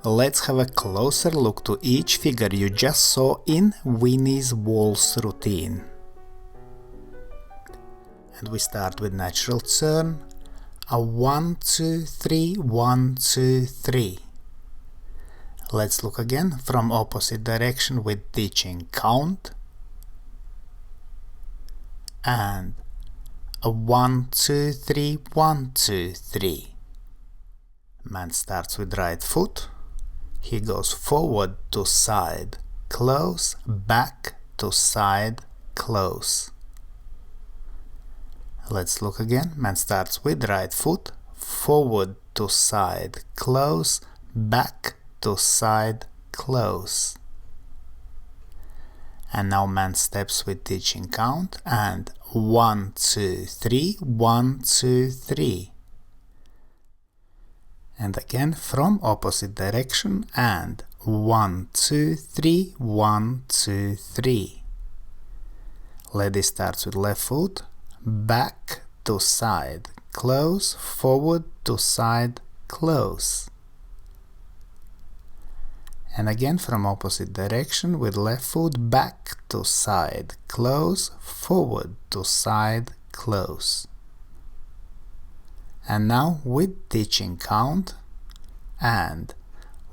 let's have a closer look to each figure you just saw in Viennese Waltz routine. And we start with natural turn, a 1, 2, 3, 1, 2, 3. Let's look again from opposite direction with teaching count. And a 1, 2, 3, 1, 2, 3. Man starts with right foot. He goes forward to side, close, back to side, close. Let's look again. Man starts with right foot, forward to side, close, back to side, close. And now man steps with teaching count and 1, 2, 3, 1, 2, 3. And again from opposite direction and 1, 2, 3, 1, 2, 3. Lady starts with left foot, back to side, close, forward to side, close. And again from opposite direction with left foot, back to side, close, forward to side, close. And now with teaching count and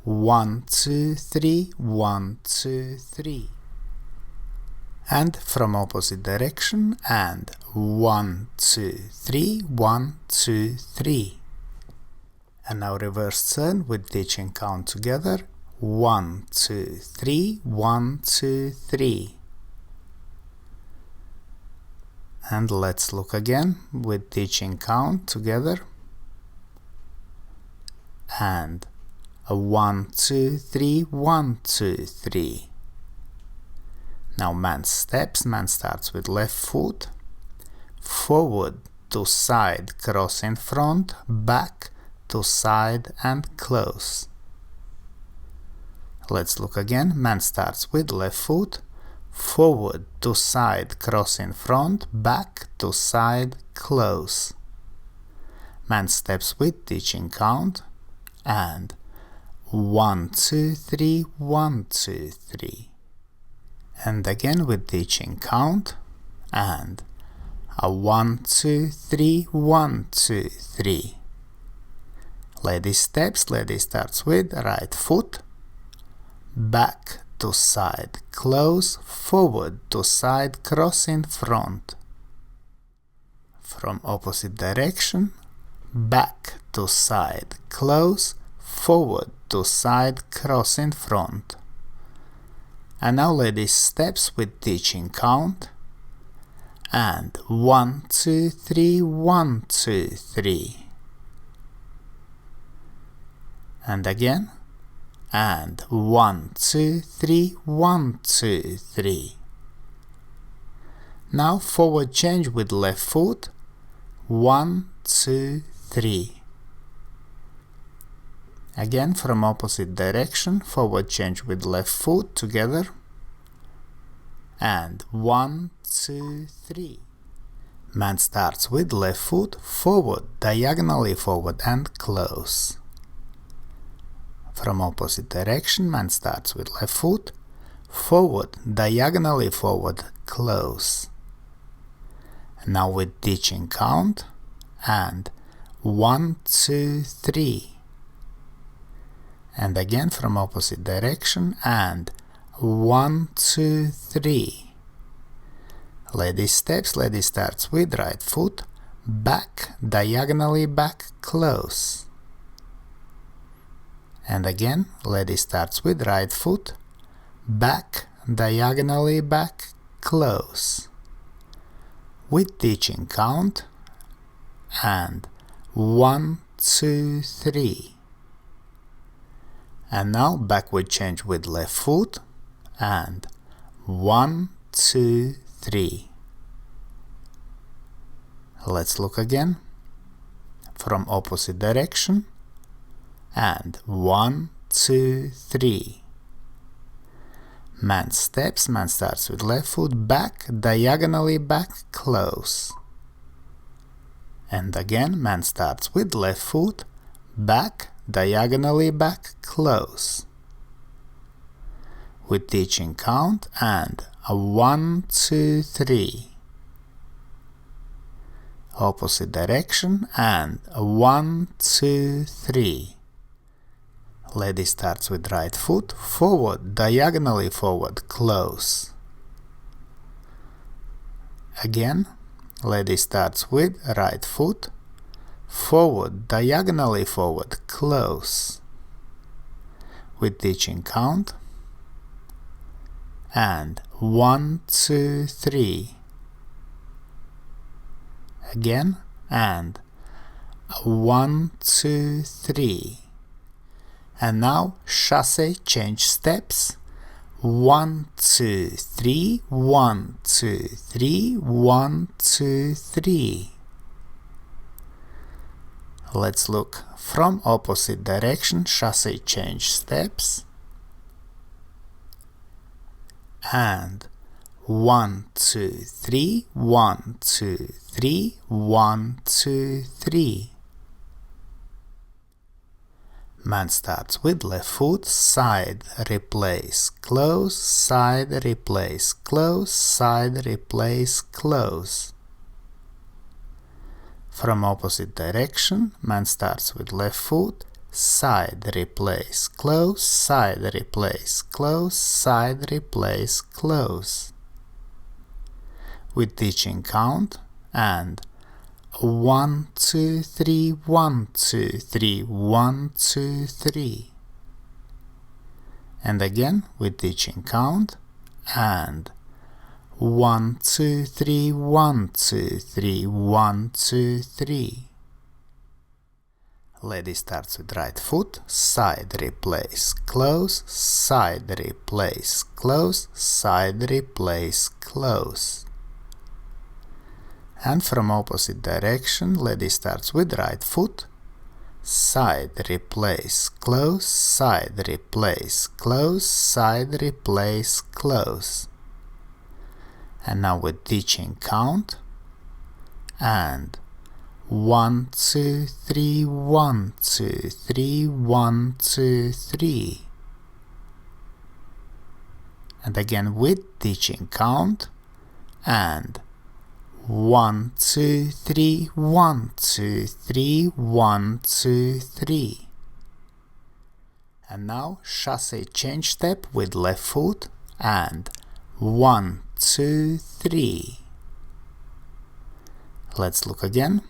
1, 2, 3, 1, 2, 3. And from opposite direction and 1, 2, 3, 1, 2, 3. And now reverse turn with teaching count together. 1, 2, 3, 1, 2, 3. And let's look again with teaching count together. And a 1, 2, 3, 1, 2, 3. Now man steps, man starts with left foot, forward to side, cross in front, back to side and close. Let's look again. Man starts with left foot, forward to side, cross in front, back to side, close. Man steps with teaching count and 1, 2, 3, 1, 2, 3. And again with teaching count and a 1, 2, 3, 1, 2, 3. Lady steps, lady starts with right foot, back to side, close, forward to side, cross in front. From opposite direction, back to side, close, forward to side, cross in front. And now lady steps with teaching count and 1, 2, 3, 1, 2, 3. And again and 1, 2, 3, 1, 2, 3. Now forward change with left foot, 1, 2, 3. Again from opposite direction, forward change with left foot together and 1, 2, 3. Man starts with left foot, forward, diagonally forward and close. From opposite direction, man starts with left foot, forward, diagonally forward, close. Now with teaching count and 1, 2, 3. And again from opposite direction and 1, 2, 3. Lady steps, lady starts with right foot, back, diagonally back, close. And again, lady starts with right foot, back, diagonally back, close. With teaching count and 1, 2, 3. And now backward change with left foot and 1, 2, 3. Let's look again from opposite direction and 1, 2, 3. Man steps, man starts with left foot, back, diagonally back, close. And again, man starts with left foot, back, diagonally back, close. With teaching count and a 1, 2, 3. Opposite direction and a 1, 2, 3. Lady starts with right foot, forward, diagonally forward, close. Again, lady starts with right foot, forward, diagonally forward, close. With teaching count and 1, 2, 3. Again and 1, 2, 3. And now chasse, change steps. 1, 2, 3, 1, 2, 3, 1, 2, 3. Let's look from opposite direction, chasse, change steps. And 1, 2, 3, 1, 2, 3, 1, 2, 3. Man starts with left foot, side, replace, close, side, replace, close, side, replace, close. From opposite direction, man starts with left foot, side, replace, close, side, replace, close, side, replace, close. With teaching count and 1, 2, 3, 1, 2, 3, 1, 2, 3. And again with teaching count and 1, 2, 3, 1, 2, 3, 1, 2, 3. Lady starts with right foot, side, replace, close, side, replace, close, side, replace, close. And from opposite direction, lady starts with right foot, side, replace, close, side, replace, close, side, replace, close. And now with teaching count and 1, 2, 3, 1, 2, 3, 1, 2, 3. And again with teaching count and 1, 2, 3, 1, 2, 3, 1, 2, 3. And now chasse, change step with left foot and 1, 2, 3. Let's look again.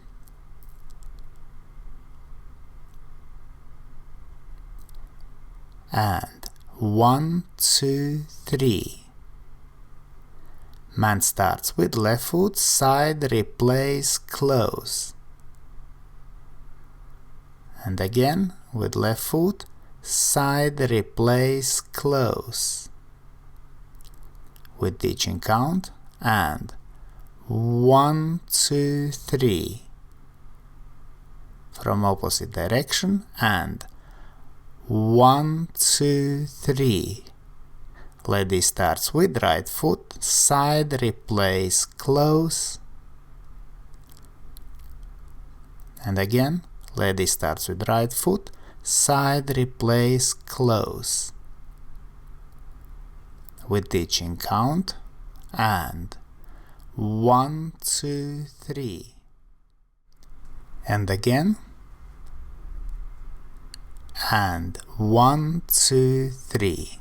And 1, 2, 3. Man starts with left foot, side, replace, close. And again with left foot, side, replace, close. With teaching count and 1, 2, 3. From opposite direction and 1, 2, 3. Lady starts with right foot, side, replace, close. And again, lady starts with right foot, side, replace, close. With teaching count and 1, 2, 3. And again, and 1, 2, 3.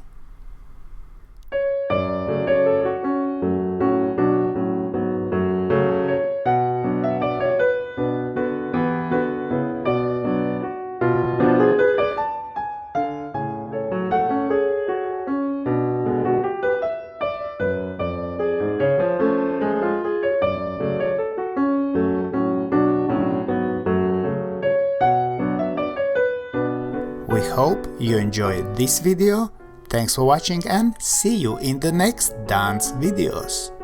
We hope you enjoyed this video. Thanks for watching and see you in the next dance videos.